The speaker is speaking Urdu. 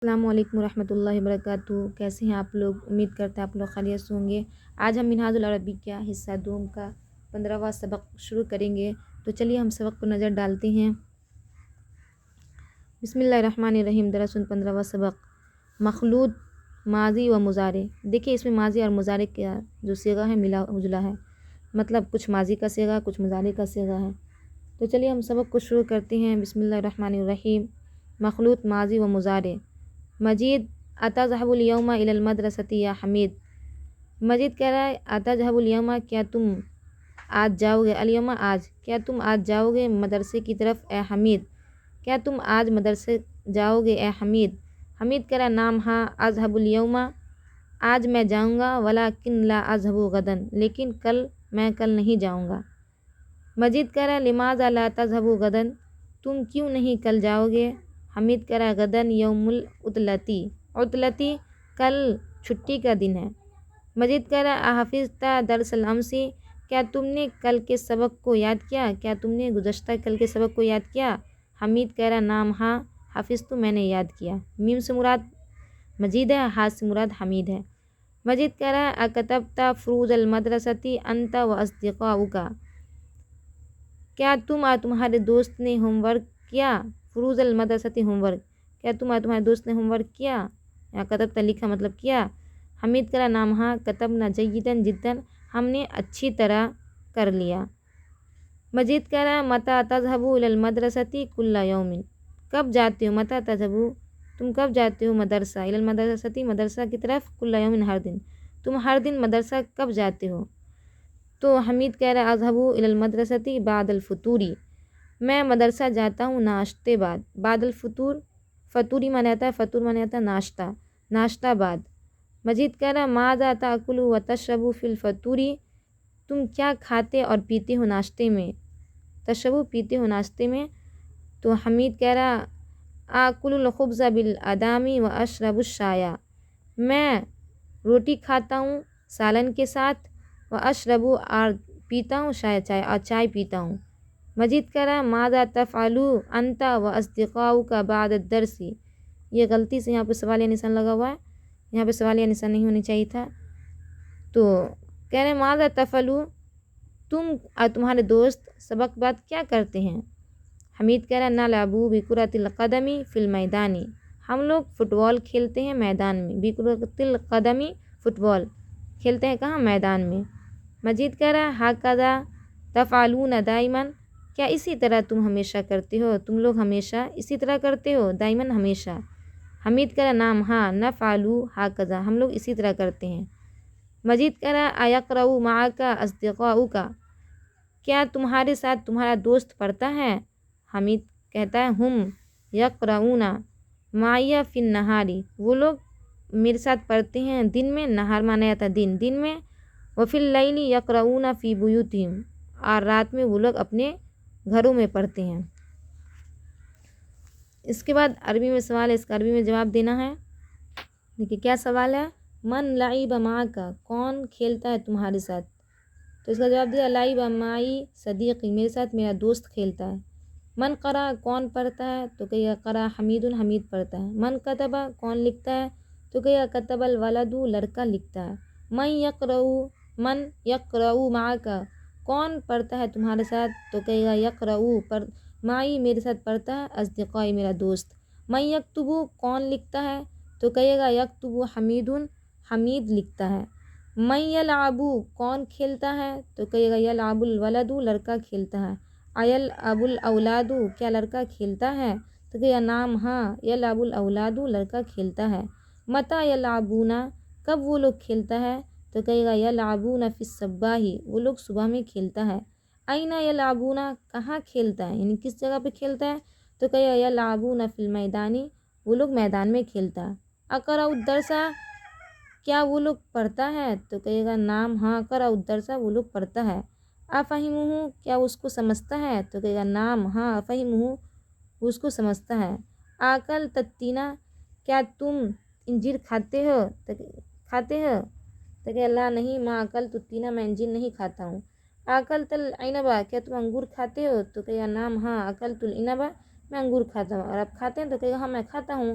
السلام علیکم ورحمۃ اللہ وبرکاتہ۔ کیسے ہیں آپ لوگ؟ امید کرتے ہیں آپ لوگ خیریت سے ہوں گے۔ آج ہم منہاج العربی کا حصہ دوم کا 15واں سبق شروع کریں گے، تو چلیے ہم سبق پر نظر ڈالتے ہیں۔ بسم اللہ الرحمن الرحیم۔ درسن 15واں سبق مخلوط ماضی و مضارع۔ دیکھیے اس میں ماضی اور مضارع کا جو صیغہ ہے ملا جلا ہے، مطلب کچھ ماضی کا صیغہ کچھ مضارع کا صیغہ ہے۔ تو چلیے ہم سبق کو شروع کرتے ہیں۔ بسم اللہ الرحمن الرحیم۔ مخلوط ماضی و مضارع۔ مجید اتذهب اليوم الى المدرسة یا حمید۔ مجید کہہ رہا ہے اتذهب اليوم، کیا تم آج جاؤ گے، الیوم آج، کیا تم آج جاؤ گے مدرسے کی طرف اے حمید، کیا تم آج مدرسے جاؤ گے اے حمید۔ حمید کہہ رہا نام ہاں، اذهب اليوم آج میں جاؤں گا، ولکن لا اذهب غدا لیکن میں کل نہیں جاؤں گا۔ مجید کہہ رہا لماذا لا تذهب غدا، تم کیوں نہیں کل جاؤ گے۔ حمید کہہ رہا غدن یوم العطلتی، عطلتی کل چھٹی کا دن ہے۔ مجید کہہ رہا احفظت درس الامس، کیا تم نے کل کے سبق کو یاد کیا، کیا تم نے گزشتہ کل کے سبق کو یاد کیا۔ حمید کہہ رہا نام ہاں، حفظت میں نے یاد کیا۔ میم سے مراد مجید ہے، ہا سے مراد حمید ہے۔ مجید کہہ رہا اکتبت فروض المدرستی انت و اصدقاؤک، کیا تم اور تمہارے دوست نے ہوم ورک کیا۔ فروض المدرستی ہوم ورک، کیا تم اور تمہارے دوست نے ہوم ورک کیا، یا کتبت لکھا مطلب کیا۔ حمید کرا نام ہاں، کتبنا جیدن جدن، ہم نے اچھی طرح کر لیا۔ مجید کہہ رہا متی تذهب الى المدرسة كل یوم، کب جاتے ہو، متی تذهب تم کب جاتے ہو مدرسہ، الى المدرسة مدرسہ کی طرف، كل یوم ہر دن، تم ہر دن مدرسہ کب جاتے ہو۔ تو حمید کہہ رہا اذهب الى المدرسة بعد الفطور، میں مدرسہ جاتا ہوں ناشتے بعد۔ بعد الفطور، فطوری مانا جاتا ہے، فطور مانا جاتا ہے ناشتہ، ناشتہ بعد۔ مجید کہہ رہا ماذا تاکل و تشرب فی الفطور، تم کیا کھاتے اور پیتے ہو ناشتے میں، تشرب پیتے ہو ناشتے میں۔ تو حمید کہہ رہا آکل الخبز بالادام و اشرب الشائی، میں روٹی کھاتا ہوں سالن کے ساتھ، و اشرب اور پیتا ہوں چائے اور چائے پیتا ہوں۔ مجید کہہ رہا ماذا تفعل انت و اصدقاؤک بعد الدرس، یہ غلطی سے یہاں پہ سوالیہ نشان لگا ہوا ہے، یہاں پہ سوالیہ نشان نہیں ہونا چاہیے تھا۔ تو کہہ رہے ماذا تفعل، تم اور تمہارے دوست سبق بعد کیا کرتے ہیں۔ حمید کہہ رہا نلعب بکرۃ القدم فی المیدان، ہم لوگ فٹ بال کھیلتے ہیں میدان میں، بکرۃ القدم فٹ بال کھیلتے ہیں کہاں، میدان میں۔ مجید کہہ رہا ہکذا تفعلون دائما، کیا اسی طرح تم ہمیشہ کرتے ہو، تم لوگ ہمیشہ اسی طرح کرتے ہو، دائماً ہمیشہ۔ حمید کہہ رہا نام ہاں، نفعل ہکذا، ہم لوگ اسی طرح کرتے ہیں۔ مجید کہہ رہا ایقرأ معک اصدقاؤک، کیا تمہارے ساتھ تمہارا دوست پڑھتا ہے۔ حمید کہتا ہے ہم یقرؤون معی فی النہار، وہ لوگ میرے ساتھ پڑھتے ہیں دن میں، نہار مانا جاتا ہے دن، دن میں، وفی اللیل یقرؤون فی بیوتہم، اور رات میں وہ لوگ اپنے گھروں میں پڑھتے ہیں۔ اس کے بعد عربی میں سوال ہے، اس کا عربی میں جواب دینا ہے۔ دیکھیے کیا سوال ہے، من لعب معک، کون کھیلتا ہے تمہارے ساتھ۔ تو اس کا جواب دیا لعب معی صدیقی، میرے ساتھ میرا دوست کھیلتا ہے۔ من قرأ، کون پڑھتا ہے، تو کہیے قرأ حمید، حمید پڑھتا ہے۔ من کتب، کون لکھتا ہے، تو کہیے کتب الولد، لڑکا لکھتا ہے۔ من یقرأ معک، کون پڑھتا ہے تمہارے ساتھ، تو کہے گا یقرأ معی، میرے ساتھ پڑھتا ہے، اصدقائی میرا دوست۔ من یکتب، کون لکھتا ہے، تو کہے گا یکتب حمید، حمید لکھتا ہے۔ من یلعب، کون کھیلتا ہے، تو کہے گا یلعب الولد، لڑکا کھیلتا ہے۔ ایلعب الاولاد، کیا لڑکا کھیلتا ہے، تو کہے گا نام ہاں، یلعب الاولاد، لڑکا کھیلتا ہے۔ متی یلعبون، کب وہ لوگ کھیلتا ہے، تو کہے گا یلعبون فی الصباح، وہ لوگ صبح میں کھیلتا ہے۔ این یلعبون، کہاں کھیلتا ہے، یعنی کس جگہ پہ کھیلتا ہے، تو کہے گا یلعبون فی المیدان، وہ لوگ میدان میں کھیلتا ہے۔ اقرأ الدرس، کیا وہ لوگ پڑھتا ہے، تو کہے گا نام ہاں، اقرأ الدرس، وہ لوگ پڑھتا ہے۔ افہمہ، کیا اس کو سمجھتا ہے، تو کہے گا نام ہاں، افہمہ، اس کو سمجھتا ہے۔ اکلت التین، کیا تم انجیر کھاتے ہو، تو کہے لا نہیں، ما اکلت التین، میں انجیر نہیں کھاتا ہوں۔ اکلت العنب، کیا تم انگور کھاتے ہو، تو کہے گا نام ہاں، اکلت العنب، میں انگور کھاتا ہوں۔ اور آپ کھاتے ہیں، تو کہے گا ہاں میں کھاتا ہوں۔